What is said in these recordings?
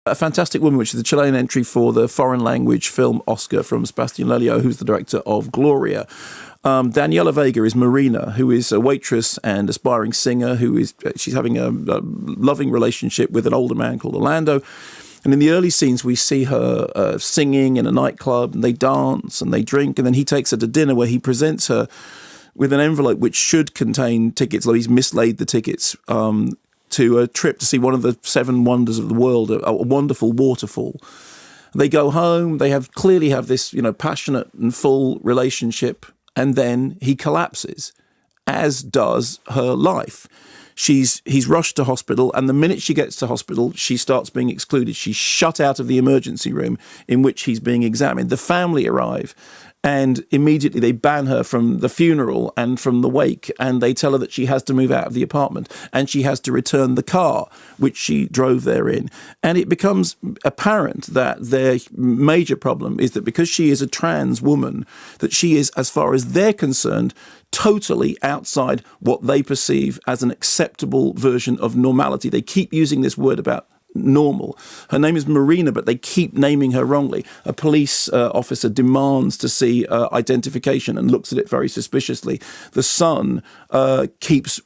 A Fantastic Woman, which is the Chilean entry for the foreign language film Oscar from Sebastian Lelio, who's the director of Gloria. Daniela Vega is Marina, who is a waitress and aspiring singer she's having a loving relationship with an older man called Orlando. And in the early scenes, we see her singing in a nightclub, and they dance and they drink, and then he takes her to dinner where he presents her with an envelope which should contain tickets, though he's mislaid the tickets, to a trip to see one of the seven wonders of the world, a wonderful waterfall. They go home, they clearly have this, passionate and full relationship, and then he collapses, as does her life. He's rushed to hospital, and the minute she gets to hospital, she starts being excluded. She's shut out of the emergency room in which he's being examined. The family arrive, and immediately they ban her from the funeral and from the wake, and they tell her that she has to move out of the apartment, and she has to return the car which she drove there in. And it becomes apparent that their major problem is that because she is a trans woman, that she is, as far as they're concerned, totally outside what they perceive as an acceptable version of normality. They keep using this word about normal. Her name is Marina, but they keep naming her wrongly. A police officer demands to see identification and looks at it very suspiciously. The son keeps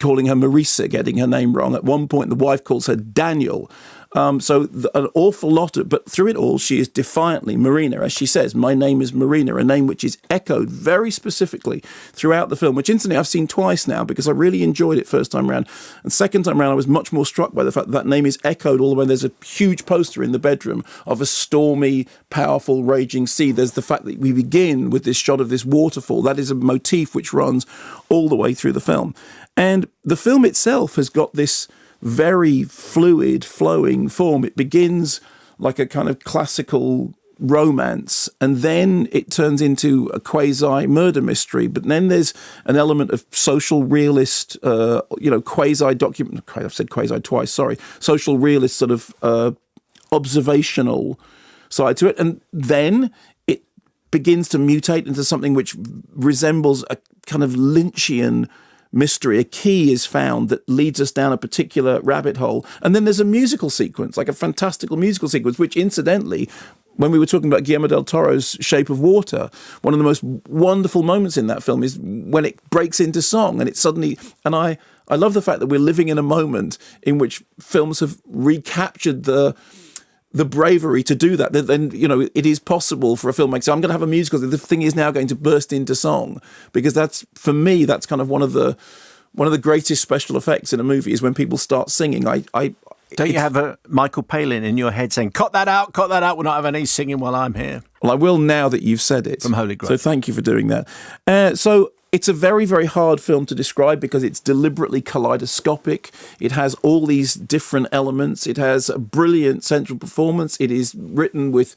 calling her Marisa, getting her name wrong. At one point, the wife calls her Daniel. So an awful lot but through it all, she is defiantly Marina. As she says, my name is Marina, a name which is echoed very specifically throughout the film, which incidentally I've seen twice now because I really enjoyed it first time around. And second time around, I was much more struck by the fact that name is echoed all the way. There's a huge poster in the bedroom of a stormy, powerful, raging sea. There's the fact that we begin with this shot of this waterfall. That is a motif which runs all the way through the film. And the film itself has got this very fluid, flowing form. It begins like a kind of classical romance, and then it turns into a quasi-murder mystery. But then there's an element of social realist, quasi-document. I've said quasi twice, sorry. Social realist sort of observational side to it. And then it begins to mutate into something which resembles a kind of Lynchian mystery. A key is found that leads us down a particular rabbit hole. And then there's a musical sequence, like a fantastical musical sequence, which incidentally, when we were talking about Guillermo del Toro's Shape of Water, one of the most wonderful moments in that film is when it breaks into song and it suddenly, and I love the fact that we're living in a moment in which films have recaptured the bravery to do that. Then, it is possible for a filmmaker to say, I'm going to have a musical. The thing is now going to burst into song, because that's, for me, that's kind of one of the greatest special effects in a movie is when people start singing. Don't you have a Michael Palin in your head saying, cut that out, we'll not have any singing while I'm here? Well, I will now that you've said it. From Holy Grail. So thank you for doing that. So it's a very, very hard film to describe because it's deliberately kaleidoscopic. It has all these different elements. It has a brilliant central performance. It is written with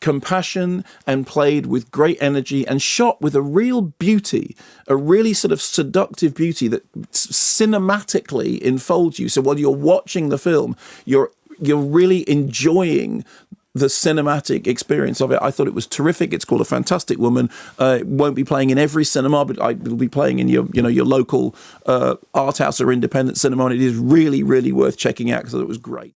compassion and played with great energy and shot with a real beauty, a really sort of seductive beauty that cinematically enfolds you. So while you're watching the film, you're really enjoying the cinematic experience of it. I thought it was terrific. It's called A Fantastic Woman. It won't be playing in every cinema, but it will be playing in your local art house or independent cinema. And it is really, really worth checking out because I thought it was great.